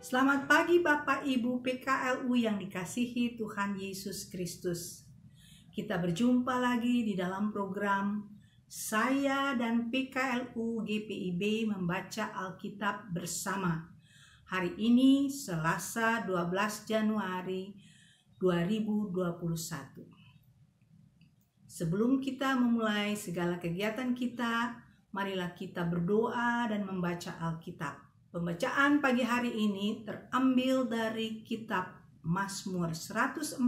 Selamat pagi Bapak Ibu PKLU yang dikasihi Tuhan Yesus Kristus. Kita berjumpa lagi di dalam program saya dan PKLU GPIB membaca Alkitab bersama. Hari ini Selasa 12 Januari 2021. Sebelum kita memulai segala kegiatan kita, marilah kita berdoa dan membaca Alkitab. Pembacaan pagi hari ini terambil dari kitab Mazmur 104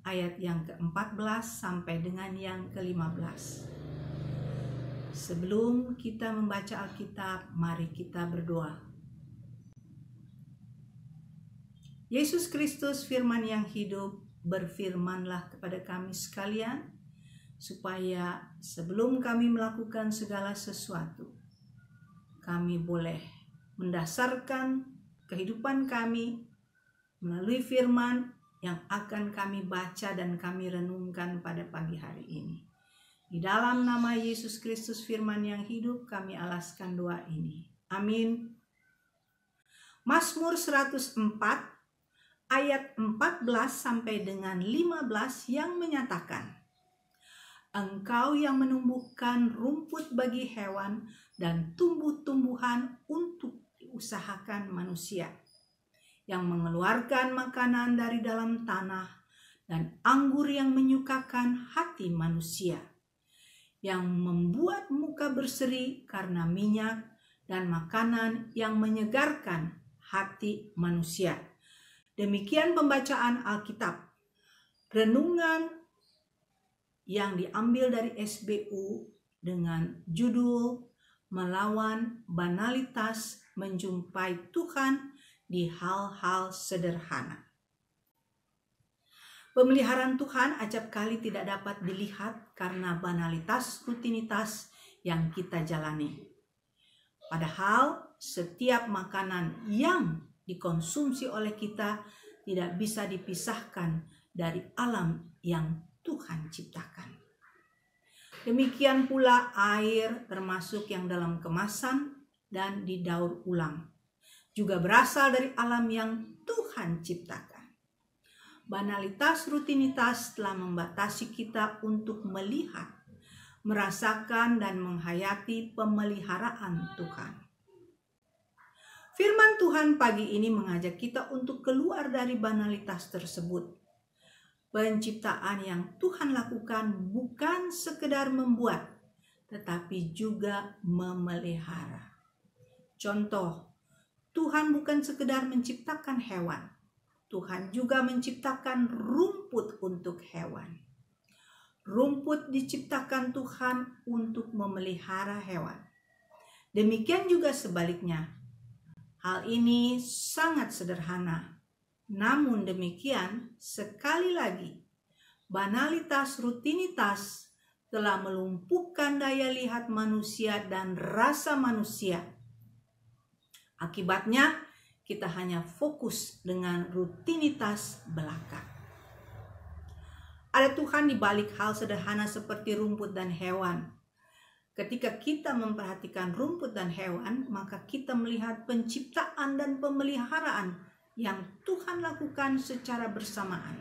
ayat yang ke-14 sampai dengan yang ke-15. Sebelum kita membaca Alkitab, mari kita berdoa. Yesus Kristus firman yang hidup, berfirmanlah kepada kami sekalian, supaya sebelum kami melakukan segala sesuatu, kami boleh mendasarkan kehidupan kami melalui firman yang akan kami baca dan kami renungkan pada pagi hari ini. Di dalam nama Yesus Kristus firman yang hidup, kami alaskan doa ini. Amin. Mazmur 104 ayat 14 sampai dengan 15 yang menyatakan, Engkau yang menumbuhkan rumput bagi hewan dan tumbuh-tumbuhan untuk diusahakan manusia, yang mengeluarkan makanan dari dalam tanah dan anggur yang menyukakan hati manusia, yang membuat muka berseri karena minyak dan makanan yang menyegarkan hati manusia. Demikian pembacaan Alkitab. Renungan yang diambil dari SBU dengan judul Melawan Banalitas Menjumpai Tuhan di Hal-hal Sederhana. Pemeliharaan Tuhan acap kali tidak dapat dilihat karena banalitas rutinitas yang kita jalani. Padahal setiap makanan yang dikonsumsi oleh kita tidak bisa dipisahkan dari alam yang Tuhan ciptakan. Demikian pula air, termasuk yang dalam kemasan dan didaur ulang, juga berasal dari alam yang Tuhan ciptakan. Banalitas rutinitas telah membatasi kita untuk melihat, merasakan dan menghayati pemeliharaan Tuhan. Firman Tuhan pagi ini mengajak kita untuk keluar dari banalitas tersebut. Penciptaan yang Tuhan lakukan bukan sekedar membuat, tetapi juga memelihara. Contoh, Tuhan bukan sekedar menciptakan hewan. Tuhan juga menciptakan rumput untuk hewan. Rumput diciptakan Tuhan untuk memelihara hewan. Demikian juga sebaliknya. Hal ini sangat sederhana. Namun demikian, sekali lagi, banalitas rutinitas telah melumpuhkan daya lihat manusia dan rasa manusia. Akibatnya, kita hanya fokus dengan rutinitas belaka. Ada Tuhan di balik hal sederhana seperti rumput dan hewan. Ketika kita memperhatikan rumput dan hewan, maka kita melihat penciptaan dan pemeliharaan yang Tuhan lakukan secara bersamaan.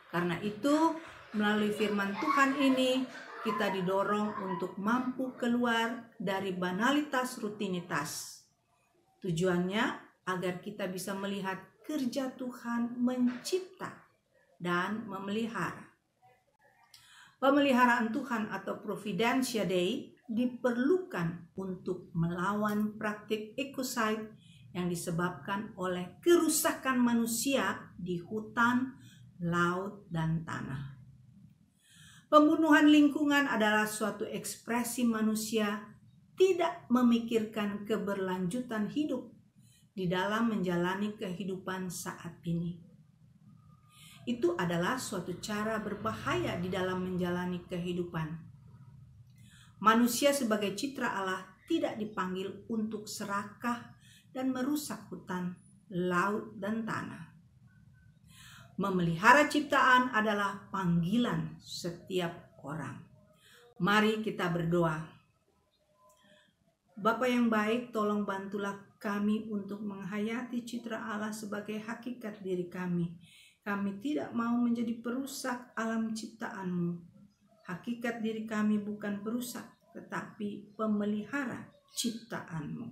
Karena itu, melalui firman Tuhan ini, kita didorong untuk mampu keluar dari banalitas rutinitas. Tujuannya agar kita bisa melihat kerja Tuhan mencipta dan memelihara. Pemeliharaan Tuhan atau Providentia Dei diperlukan untuk melawan praktik ecocide yang disebabkan oleh kerusakan manusia di hutan, laut, dan tanah. Pembunuhan lingkungan adalah suatu ekspresi manusia tidak memikirkan keberlanjutan hidup di dalam menjalani kehidupan saat ini. Itu adalah suatu cara berbahaya di dalam menjalani kehidupan. Manusia sebagai citra Allah tidak dipanggil untuk serakah dan merusak hutan, laut, dan tanah. Memelihara ciptaan adalah panggilan setiap orang. Mari kita berdoa. Bapa yang baik, tolong bantulah kami untuk menghayati citra Allah sebagai hakikat diri kami. Kami tidak mau menjadi perusak alam ciptaan-Mu. Hakikat diri kami bukan perusak, tetapi pemelihara ciptaan-Mu.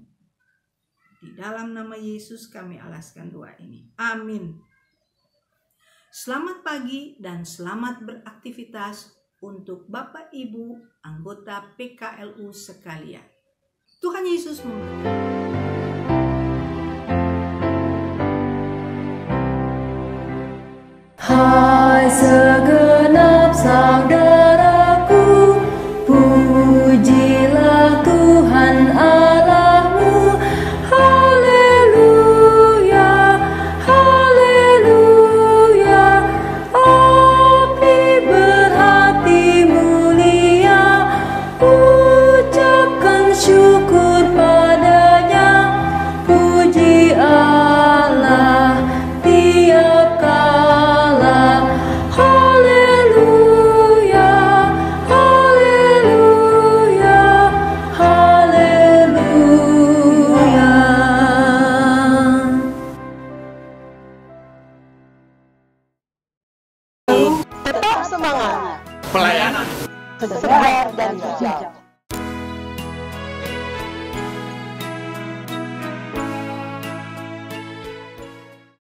Di dalam nama Yesus kami alaskan doa ini. Amin. Selamat pagi dan selamat beraktivitas untuk Bapak Ibu anggota PKLU sekalian. Tuhan Yesus memberkati. Hai segenap saudaraku, pujilah Tuhan Allahmu. Haleluya, haleluya. Api berhati mulia, ucapkan syukur padanya. Puji Allah tiap kala. Haleluya, haleluya, haleluya. Tetap semangat, Pelayanan segar dan hijau.